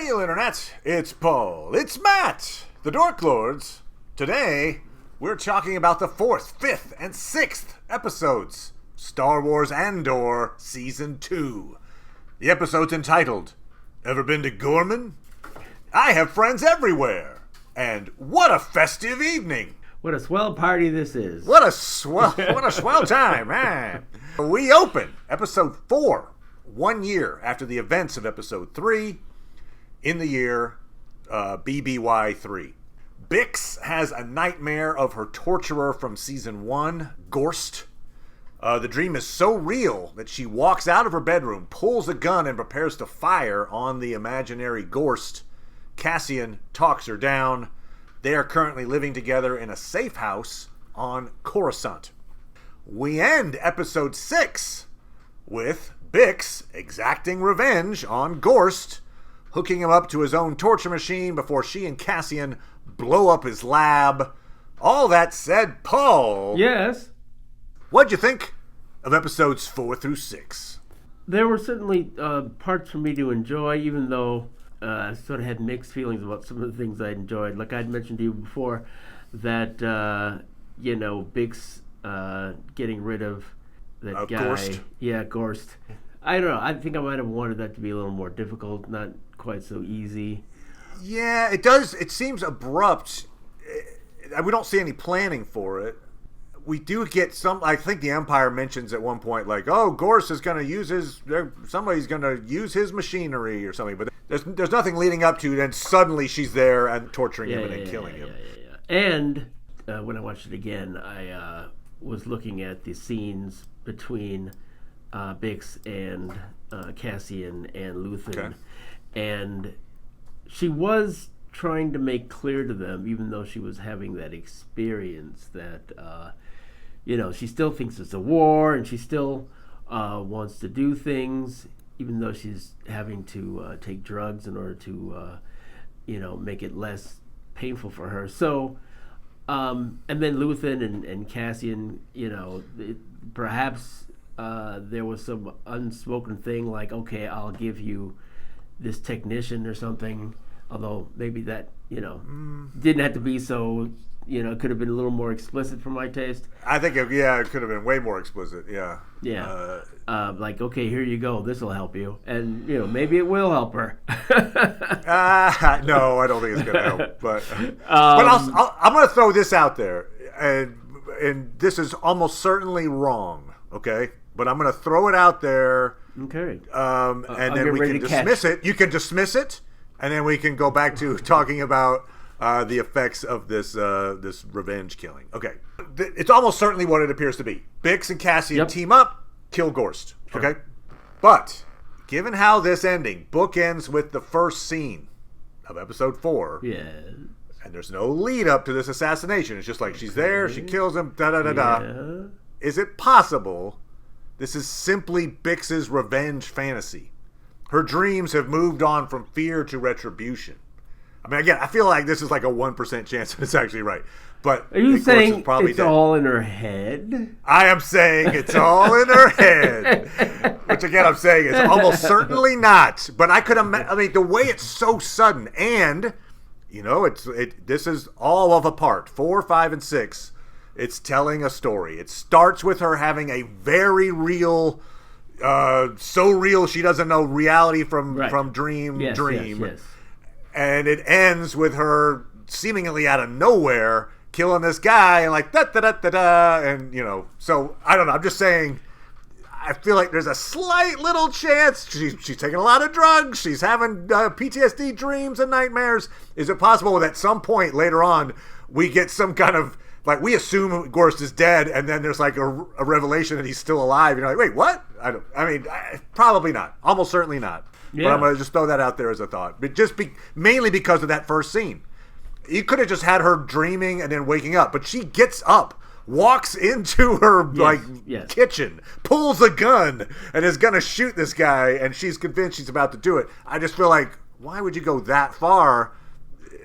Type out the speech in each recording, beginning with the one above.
Hail Internet, it's Paul, it's Matt, the Dork Lords. Today, we're talking about the 4th, 5th, and 6th episodes, Star Wars Andor Season 2. The episode's entitled, Ever Been to Ghorman? I have friends everywhere, and what a festive evening! What a swell party this is. What a swell time, man. We open episode 4, 1 year after the events of episode 3, in the year BBY3. Bix has a nightmare of her torturer from season 1, Gorst. The dream is so real that she walks out of her bedroom, pulls a gun, and prepares to fire on the imaginary Gorst. Cassian talks her down. They are currently living together in a safe house on Coruscant. We end episode 6 with Bix exacting revenge on Gorst, hooking him up to his own torture machine before she and Cassian blow up his lab. All that said, Paul. Yes? What'd you think of episodes 4 through 6? There were certainly parts for me to enjoy, even though I sort of had mixed feelings about some of the things I enjoyed. Like I'd mentioned to you before that, Bix getting rid of that guy. Gorst. Yeah, Gorst. I don't know. I think I might have wanted that to be a little more difficult, not quite so easy. Yeah, it does. It seems abrupt. We don't see any planning for it. We do get some. I think the Empire mentions at one point, like, "Oh, Gorst is going to use somebody's going to use his machinery or something." But there's nothing leading up to. Then suddenly she's there and torturing him and then killing him. Yeah. And when I watched it again, I was looking at the scenes between Bix and Cassian and Luthen, and she was trying to make clear to them, even though she was having that experience, that she still thinks it's a war, and she still wants to do things, even though she's having to take drugs in order to make it less painful for her. So and then Luthen and Cassian, perhaps there was some unspoken thing like, okay, I'll give you this technician or something, although maybe that didn't have to be so, it could have been a little more explicit for my taste. I think it could have been way more explicit. Like, okay, here you go, this will help you, and maybe it will help her. No, I don't think it's gonna help, but I'm gonna throw this out there, and this is almost certainly wrong, okay, but I'm gonna throw it out there. Okay. And then we can dismiss it. You can dismiss it, and then we can go back to talking about the effects of this revenge killing. Okay. It's almost certainly what it appears to be. Bix and Cassian team up, kill Gorst. Sure. Okay? But, given how this ending bookends with the first scene of episode 4, and there's no lead up to this assassination, it's just like she's there, she kills him, da-da-da-da. Is it possible this is simply Bix's revenge fantasy? Her dreams have moved on from fear to retribution. I mean, again, I feel like this is like a 1% chance that it's actually right. But are you saying it's dead. All in her head? I am saying it's all in her head. Which, again, I'm saying it's almost certainly not. But I could imagine, the way it's so sudden, and, this is all of a part. 4, 5, and 6. It's telling a story. It starts with her having a very real, so real she doesn't know reality from dream. Yes. And it ends with her seemingly out of nowhere killing this guy and like da-da-da-da-da. And, so I don't know. I'm just saying, I feel like there's a slight little chance. She's taking a lot of drugs. She's having PTSD dreams and nightmares. Is it possible that at some point later on we get some kind of, like, we assume Gorst is dead, and then there's like a revelation that he's still alive. You're like, wait, what? Probably not. Almost certainly not. Yeah. But I'm going to just throw that out there as a thought. But mainly because of that first scene. You could have just had her dreaming and then waking up. But she gets up, walks into her kitchen, pulls a gun, and is going to shoot this guy, and she's convinced she's about to do it. I just feel like, why would you go that far?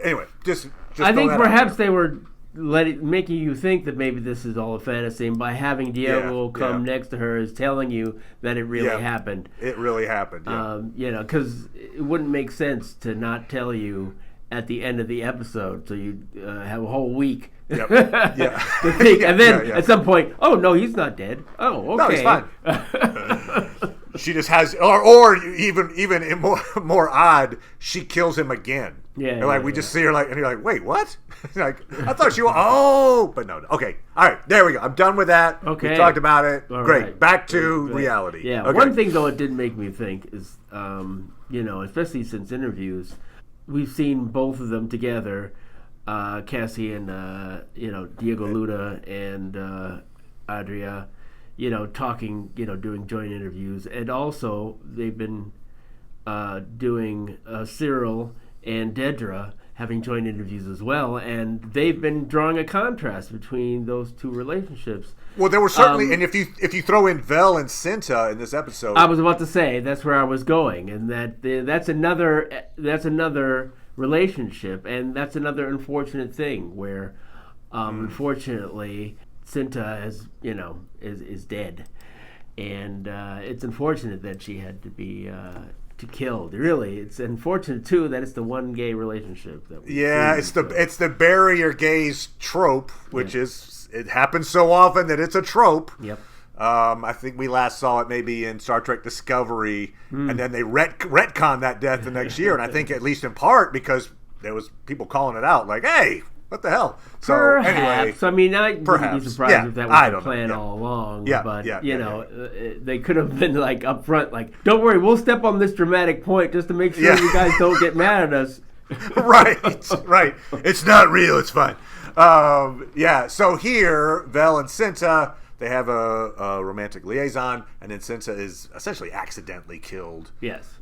Anyway, just I think perhaps they were making you think that maybe this is all a fantasy, and by having Diego come next to her is telling you that it really happened. It really happened. Yeah. Because it wouldn't make sense to not tell you at the end of the episode, so you have a whole week. Yep. To think, and then at some point, oh no, he's not dead. Oh, okay. No, he's fine. She just has, or even more odd, she kills him again. Yeah. We just see her and you're like, wait, what? Like, I thought she was. Oh, but no. Okay, all right, there we go. I'm done with that. Okay, we talked about it. All Great. right. Back to reality. Yeah. Okay. One thing though it did make me think is, especially since interviews, we've seen both of them together, Cassie and Diego Luna and Adria, talking, doing joint interviews, and also they've been doing Cyril and Dedra having joint interviews as well, and they've been drawing a contrast between those two relationships. Well, there were certainly, and if you throw in Vel and Cinta in this episode, I was about to say that's where I was going, and that's another relationship, and that's another unfortunate thing where, unfortunately, Cinta is dead, and it's unfortunate that she had to be killed. Really, it's unfortunate too that it's the one gay relationship that it's the barrier gaze trope, which is it happens so often that it's a trope. Yep. I think we last saw it maybe in Star Trek Discovery, and then they retconned that death the next year, and I think at least in part because there was people calling it out, like, "Hey, what the hell?" So perhaps. anyway, I mean, I wouldn't be surprised if that was the plan all along. They could have been like up front, like, "Don't worry, we'll step on this dramatic point just to make sure you guys don't get mad at us." right. It's not real. It's fine. So here, Vel and Cinta, they have a romantic liaison, and then Cinta is essentially accidentally killed. Yes.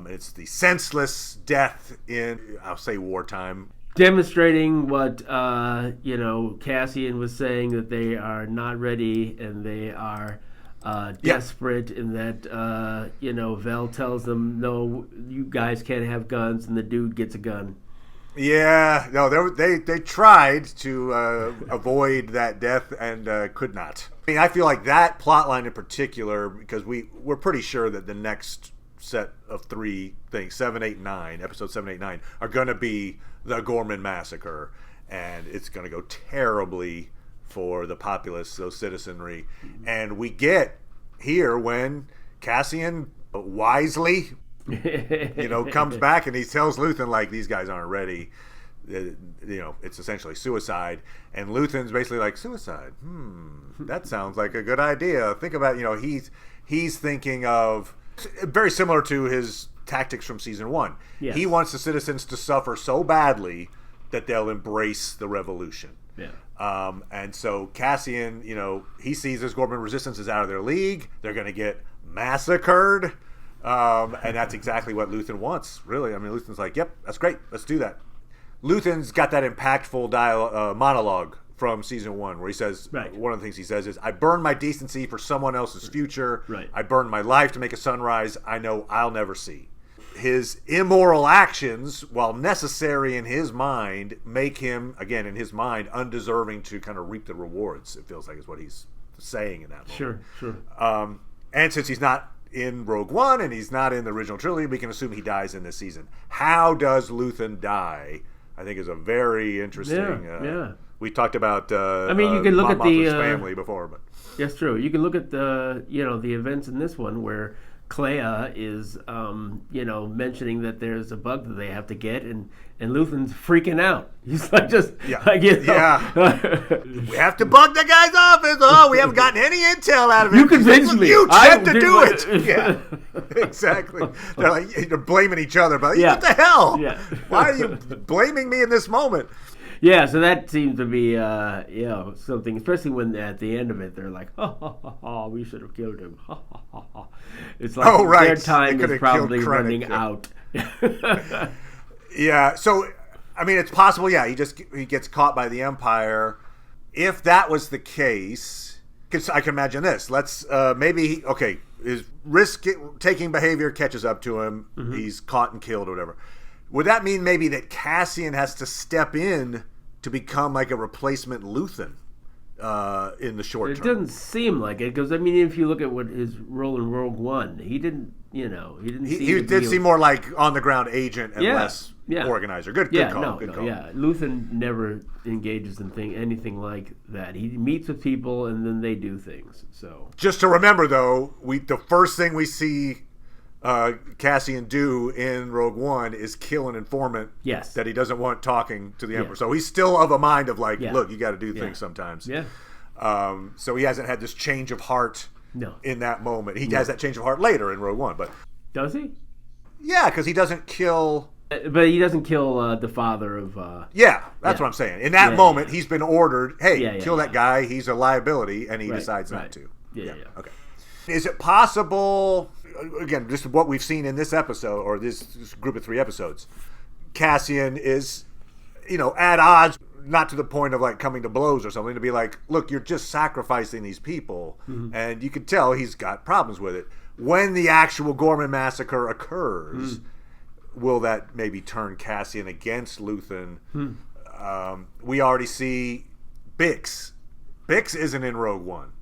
It's the senseless death in, I'll say, wartime. Demonstrating what Cassian was saying, that they are not ready and they are desperate, and that Vel tells them, no, you guys can't have guns, and the dude gets a gun. Yeah, no, they tried to avoid that death and could not. I mean, I feel like that plot line in particular, because we're pretty sure that the next set of three things, 7, 8, 9, episodes 7, 8, 9, are going to be the Ghorman massacre, and it's going to go terribly for the populace, those citizenry. And we get here when Cassian wisely comes back and he tells Luthen, like, these guys aren't ready. It's essentially suicide. And Luthen's basically like, suicide? That sounds like a good idea. Think about, he's thinking of, very similar to his tactics from season 1. Yes. He wants the citizens to suffer so badly that they'll embrace the revolution. Yeah. And so Cassian, he sees this Ghorman resistance is out of their league. They're going to get massacred. And that's exactly what Luthen wants, really. I mean, Luthen's like, yep, that's great. Let's do that. Luthen's got that impactful monologue from season 1 where he says, one of the things he says is, I burn my decency for someone else's future. Right. I burn my life to make a sunrise I know I'll never see. His immoral actions, while necessary in his mind, make him, again, in his mind, undeserving to kind of reap the rewards, it feels like is what he's saying in that moment. Sure. And since he's not in Rogue One and he's not in the original trilogy, we can assume he dies in this season. How does Luthen die? I think is a very interesting. We talked about. You can look at the family before, but that's true. You can look at the the events in this one where Clea is mentioning that there's a bug that they have to get, and Luthen's freaking out. He's like we have to bug the guy's office. Oh, we haven't gotten any intel out of him. You convinced me. You said to do it. Yeah, exactly. They're blaming each other, but what the hell? Yeah. Why are you blaming me in this moment? Yeah, so that seems to be something, especially when at the end of it they're like, we should have killed him. It's like their time is probably running out. Yeah, so I mean, it's possible. Yeah, he gets caught by the Empire. If that was the case, because I can imagine this. Let's his risk-taking behavior catches up to him. Mm-hmm. He's caught and killed or whatever. Would that mean maybe that Cassian has to step in to become like a replacement Luthen in the short term. It doesn't seem like it, because I mean, if you look at what his role in Rogue One, he didn't, he did seem more like on the ground agent and less organizer. Good call. Yeah, Luthen never engages in anything like that. He meets with people and then they do things. So just to remember, though, the first thing we see Cassian do in Rogue One is kill an informant that he doesn't want talking to the Emperor. So he's still of a mind of like, look, you got to do things sometimes. Yeah. So he hasn't had this change of heart in that moment. He has that change of heart later in Rogue One. But does he? Yeah, because he doesn't kill... But he doesn't kill the father of... that's what I'm saying. In that moment, he's been ordered, hey, kill that guy. He's a liability, and he decides not to. Yeah. Okay. Is it possible... Again, just what we've seen in this episode, or this group of 3 episodes, Cassian is, at odds, not to the point of like coming to blows or something, to be like, look, you're just sacrificing these people, and you can tell he's got problems with it. When the actual Ghorman massacre occurs, will that maybe turn Cassian against Luthen? We already see Bix. Bix isn't in Rogue One.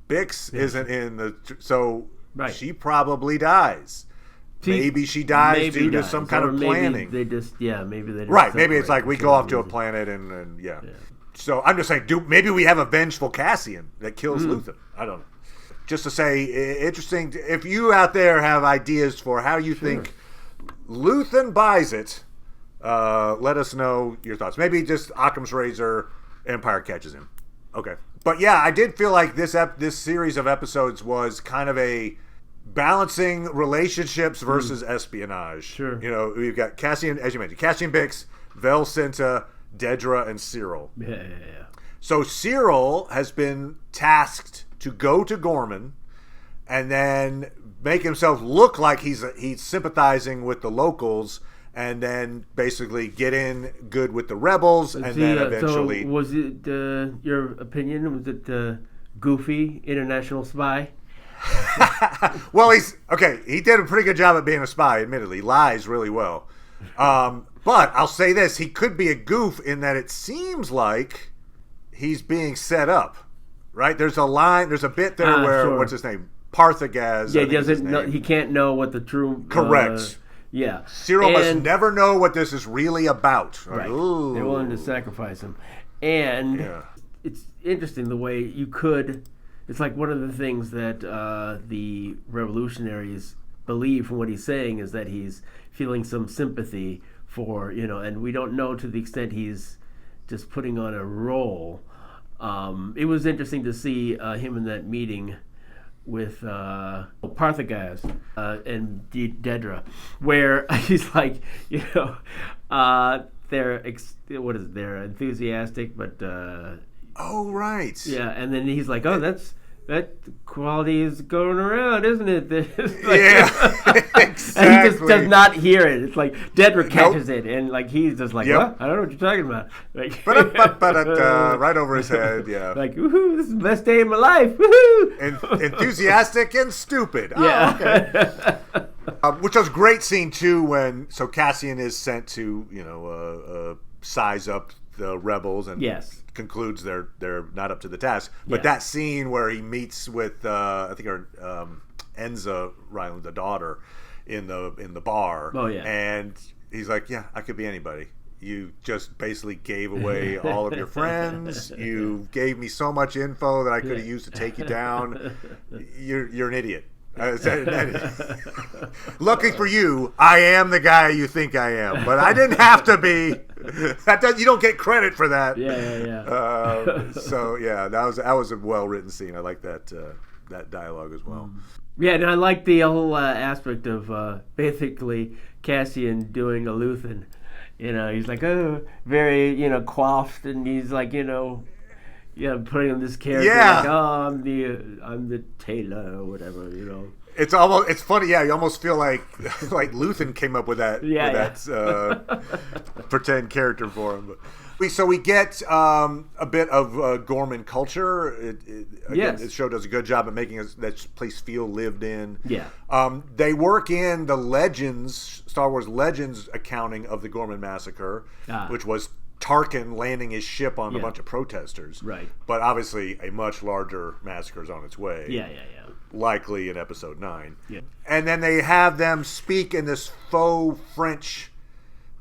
Bix isn't in the... So... Right. She probably dies. Maybe she dies due to some kind of planning. Maybe they just right. Maybe it's like we go off to a planet and So I'm just saying, maybe we have a vengeful Cassian that kills Luthen. I don't know. Just to say, interesting. If you out there have ideas for how you think Luthen buys it, let us know your thoughts. Maybe just Occam's razor, Empire catches him. Okay. But yeah, I did feel like this series of episodes was kind of a balancing relationships versus espionage. Sure. We've got Cassian, as you mentioned, Cassian Bix, Vel Cinta, Dedra, and Cyril. Yeah. So Cyril has been tasked to go to Ghorman and then make himself look like he's sympathizing with the locals, and then basically get in good with the rebels, and then eventually... So was it, your opinion, was it goofy international spy? Well, he did a pretty good job at being a spy, admittedly. He lies really well. But I'll say this, he could be a goof in that it seems like he's being set up, right? There's a bit there where, what's his name? Parthagaz. Yeah, he can't know what the true... Correct. Yeah. Cyril must never know what this is really about. Right. They're willing to sacrifice him. And it's interesting the way you could... It's like one of the things that the revolutionaries believe from what he's saying is that he's feeling some sympathy for, and we don't know to the extent he's just putting on a role. It was interesting to see him in that meeting with Parthagaz and Dedra, where he's like, they're enthusiastic, but oh right, yeah, and then he's like, that quality is going around, isn't it? Exactly. And he just does not hear it. It's like Dedra catches it, and like he's just like, what? I don't know what you're talking about. Like, right over his head. Yeah. Like, woohoo! This is the best day of my life. Woohoo! And enthusiastic and stupid. Yeah. Oh, okay. Which was a great scene too. When Cassian is sent to size up the rebels and concludes they're not up to the task. But that scene where he meets with I think her Enza Ryland, the daughter, in the bar. Oh yeah. And he's like, yeah, I could be anybody. You just basically gave away all of your friends. You gave me so much info that I could have used to take you down. You're an idiot. Lucky for you, I am the guy you think I am, but I didn't have to be. You don't get credit for that. Yeah. So yeah, that was a well written scene. I like that dialogue as well. Yeah, and I like the whole aspect of basically Cassian doing a Luthen. He's like, very, coiffed, and he's like, putting on this character. Yeah. Like, I'm the tailor or whatever, It's funny, yeah. You almost feel like Luthen came up with that, pretend character for him. So we get a bit of Ghorman culture. Again, the show does a good job of making that place feel lived in. Yeah. They work in the Legends, Star Wars Legends accounting of the Ghorman massacre, which was Tarkin landing his ship on a bunch of protesters. Right. But obviously a much larger massacre is on its way. Yeah. Likely in episode 9. Yeah. And then they have them speak in this faux French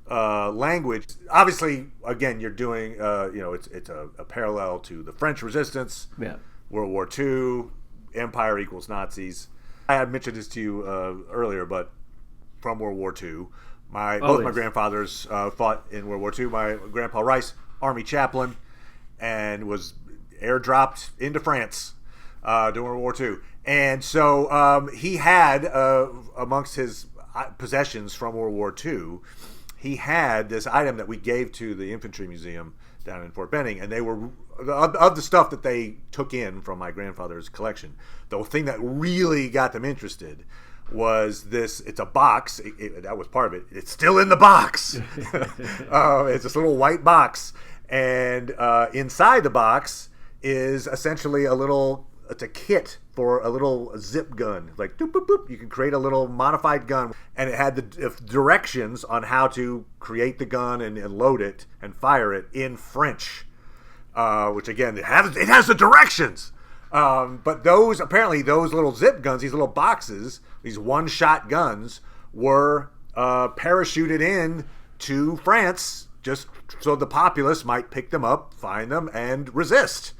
language. Obviously, again, you're doing, it's a parallel to the French Resistance, World War II, Empire equals Nazis. I had mentioned this to you earlier, but from World War II, both my grandfathers fought in World War II. My grandpa Rice, Army chaplain, and was airdropped into France during World War II. And so he had, amongst his possessions from World War II, he had this item that we gave to the Infantry Museum down in Fort Benning, and they were, of the stuff that they took in from my grandfather's collection, the thing that really got them interested was this. It's a box. That was part of it. It's still in the box. It's this little white box, and inside the box is essentially it's a kit for a little zip gun. Like, doop, boop, boop. You can create a little modified gun. And it had the directions on how to create the gun and load it and fire it in French. Which, again, it has the directions. But those little zip guns, these little boxes, these one-shot guns, were parachuted in to France just so the populace might pick them up, find them, and resist.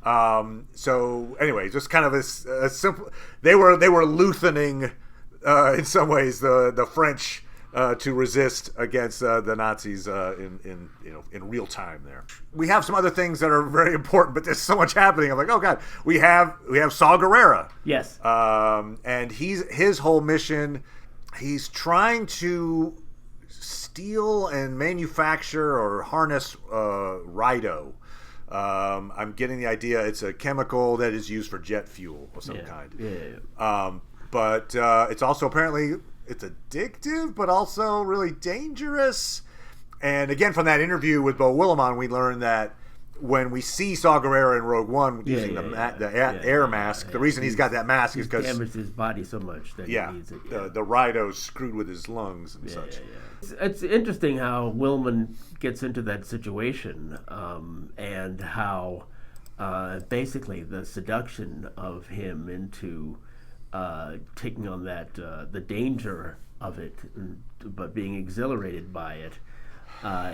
So anyway, just kind of a simple. They were Luthening in some ways the French to resist against the Nazis in real time. There, we have some other things that are very important, but there's so much happening. I'm like, oh god, we have Saw Gerrera. Yes. And his whole mission. He's trying to steal and manufacture or harness Rhino. I'm getting the idea it's a chemical that is used for jet fuel of some kind. Yeah. But it's also apparently it's addictive, but also really dangerous. And again, from that interview with Beau Willimon, we learned that when we see Saw Gerrera in Rogue One using the air mask, the reason he's got that mask is because damaged his body so much that he needs it. The Rhino's screwed with his lungs and such. It's interesting how Willimon gets into that situation, and how basically the seduction of him into taking on that the danger of it, but being exhilarated by it.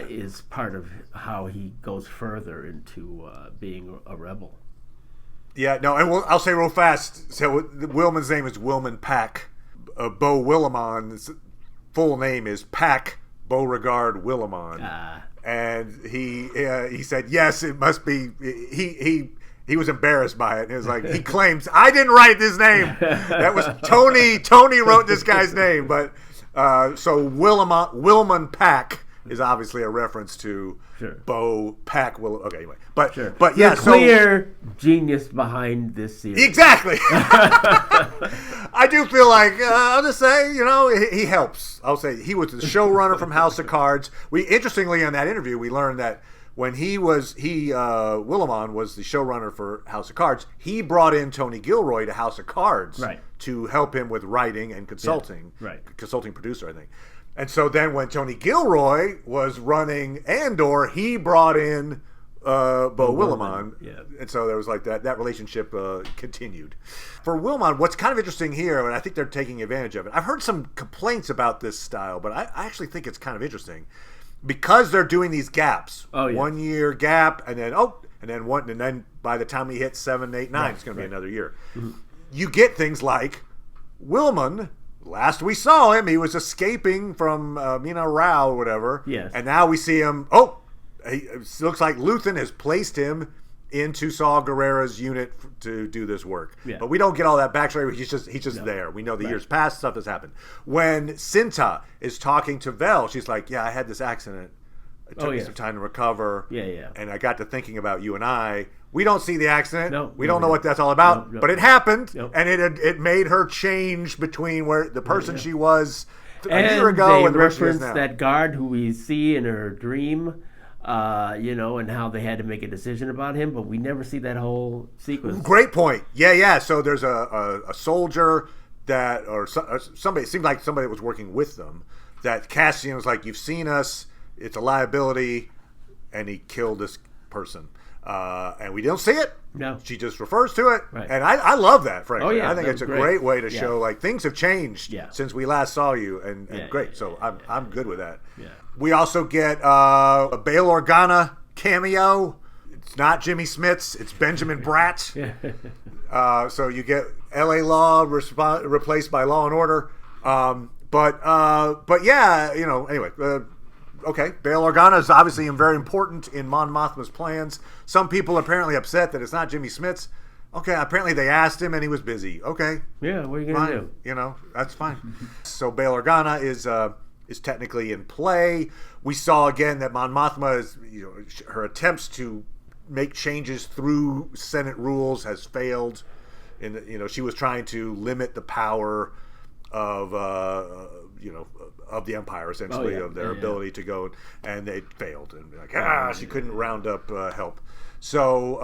Is part of how he goes further into being a rebel. Yeah, no, and I'll say real fast. So Wilman's name is Wilman Pack. Beau Willimon's full name is Pack Beauregard Willimon. And he said, yes, it must be. He was embarrassed by it. And it was like, he claims, I didn't write this name. That was Tony. Tony wrote this guy's name. But so Wilman Pack is obviously a reference to Beau Pack. Okay, anyway, but yeah, the clear genius behind this series. Exactly. I do feel like I'll just say, he helps. I'll say he was the showrunner from House of Cards. Interestingly, in that interview, we learned that when Willimon was the showrunner for House of Cards, he brought in Tony Gilroy to House of Cards to help him with writing and consulting. Consulting producer, I think. And so then when Tony Gilroy was running Andor, he brought in Beau Willimon. Yeah. And so there was like that relationship continued. For Willimon, what's kind of interesting here, and I think they're taking advantage of it, I've heard some complaints about this style, but I actually think it's kind of interesting. Because they're doing these gaps. 1 year gap, and then by the time we hit 7, 8, 9, it's going to be another year. Mm-hmm. You get things like Willimon. Last we saw him, he was escaping from Mina Rao or whatever. Yes. And now we see him. It looks like Luthen has placed him into Saw Gerrera's unit to do this work. Yeah. But we don't get all that backstory. He's just there. We know the years past, stuff has happened. When Cinta is talking to Vel, she's like, yeah, I had this accident. It took me some time to recover. Yeah. And I got to thinking about you and I. We don't see the accident. No, we don't know what that's all about. No. But it happened, Nope. and it made her change between where the person she was a and year ago and the they person she is reference now. that guard who we see in her dream, and how they had to make a decision about him, but we never see that whole sequence. Great point. Yeah. So there's a soldier or somebody. It seemed like somebody that was working with them. That Cassian was like, "You've seen us. It's a liability. and he killed this person. And we don't see it. No. She just refers to it. Right. And I love that, frankly. Oh, yeah, I think it's a great way to show, like, things have changed things we last saw you, and great. So I'm good with that. Yeah. We also get a Bail Organa cameo. It's not Jimmy Smits. It's Benjamin Bratt. So you get L.A. Law replaced by Law and Order. But yeah, anyway. Okay, Bail Organa is obviously very important in Mon Mothma's plans. Some people are apparently upset that it's not Jimmy Smits. Okay, apparently they asked him and he was busy. Okay. Yeah, what are you going to do? That's fine. So Bail Organa is technically in play. We saw again that Mon Mothma is, her attempts to make changes through Senate rules has failed. And she was trying to limit the power of of the Empire, essentially, of their ability to go, and they failed, and she couldn't round up help. So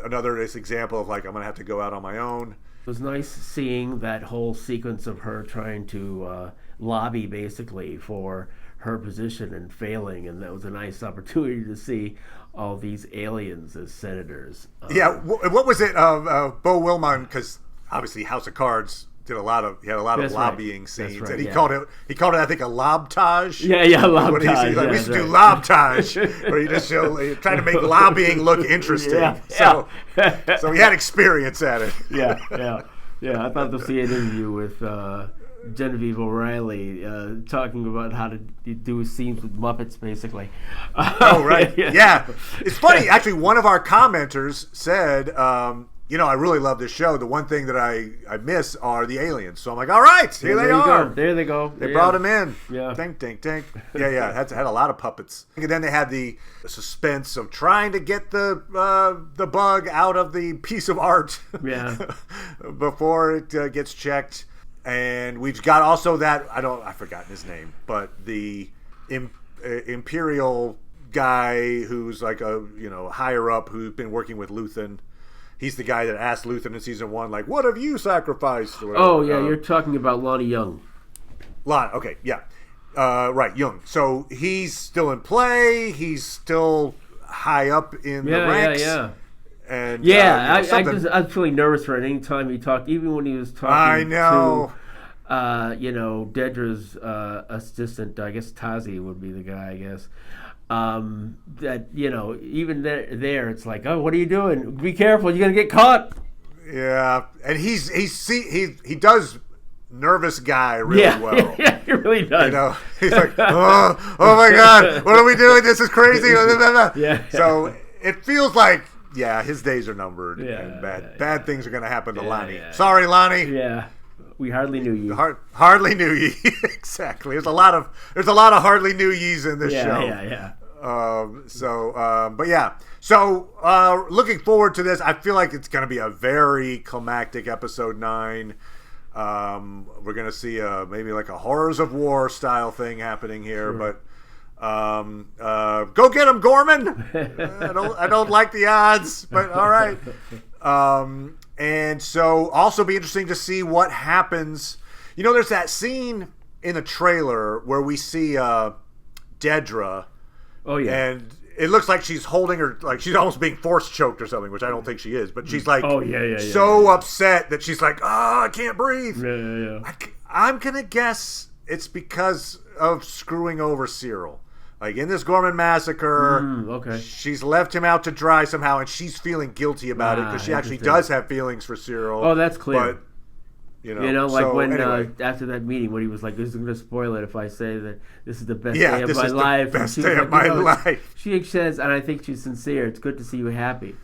another example of, like, I'm gonna have to go out on my own. It was nice seeing that whole sequence of her trying to lobby basically for her position and failing, and that was a nice opportunity to see all these aliens as senators. What was it? Bo Wilmon, because obviously House of Cards had a lot of lobbying scenes, and he called it I think a lobtage. Lobtage. We used to do lobtage, where you just trying to make lobbying look interesting. So he had experience at it. I thought to see an interview with Genevieve O'Reilly talking about how to do scenes with Muppets, basically. Oh, right. Yeah. It's funny. Actually, one of our commenters said, I really love this show. The one thing that I miss are the aliens. So I'm like, all right, here they are. There they go. They brought them in. Yeah. Dink, dink, dink. Yeah. Had a lot of puppets. And then they had the suspense of trying to get the bug out of the piece of art. Yeah. Before it gets checked. And we've got also that, I've forgotten his name, but the Imperial guy who's like a, higher up, who's been working with Luthen. He's the guy that asked Luthen in season 1, like, what have you sacrificed? Oh, yeah, you're talking about Lonnie Young. Okay, yeah. Right, Young. So he's still in play. He's still high up in the ranks. And I'm feeling nervous for it. Any time he talked, even when he was talking to Dedra's assistant, I guess Tazi would be the guy, I guess. That even there, it's like, oh, what are you doing? Be careful, you're gonna get caught. Yeah, and he does nervous guy really well. Yeah, he really does. He's like, oh my God, what are we doing? This is crazy. Yeah. So it feels like, his days are numbered, and bad things are going to happen to Lonnie. Sorry, Lonnie. Yeah, we hardly knew you. Hardly knew ye. Exactly. There's a lot of hardly knew ye's in this show. Yeah. So looking forward to this. I feel like it's going to be a very climactic episode 9. We're going to see maybe like a Horrors of War style thing happening here, but. Go get him, Ghorman. I don't like the odds, but all right. And so also be interesting to see what happens. There's that scene in the trailer where we see Dedra. Oh yeah. And it looks like she's holding her, like she's almost being force choked or something, which I don't think she is, but she's like so upset that she's like, I can't breathe. Yeah. I'm gonna guess it's because of screwing over Cyril. Like in this Ghorman massacre, she's left him out to dry somehow, and she's feeling guilty about it because she actually does have feelings for Cyril. Oh, that's clear. But when after that meeting, when he was like, "This is going to spoil it if I say that this is the best day of my life." Best day of my life. She says, and I think she's sincere. It's good to see you happy.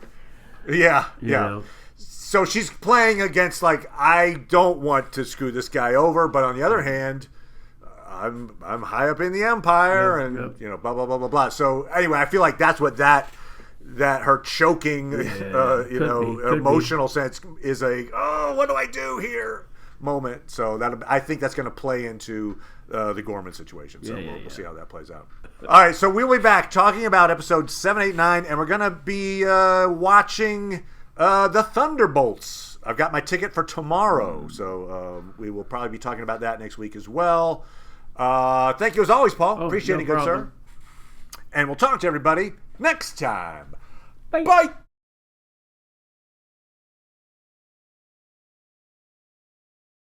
Yeah. You So she's playing against like, I don't want to screw this guy over, but on the other hand, I'm high up in the Empire, and blah blah blah blah blah. So anyway, I feel like that's what that her choking, emotional sense is what do I do here moment. So I think that's going to play into the Ghorman situation. So we'll see how that plays out. All right, so we'll be back talking about episodes 7, 8, 9, and we're going to be watching the Thunderbolts. I've got my ticket for tomorrow, so we will probably be talking about that next week as well. Thank you as always, Paul. Appreciate it, good sir. And we'll talk to everybody next time. Bye. Bye.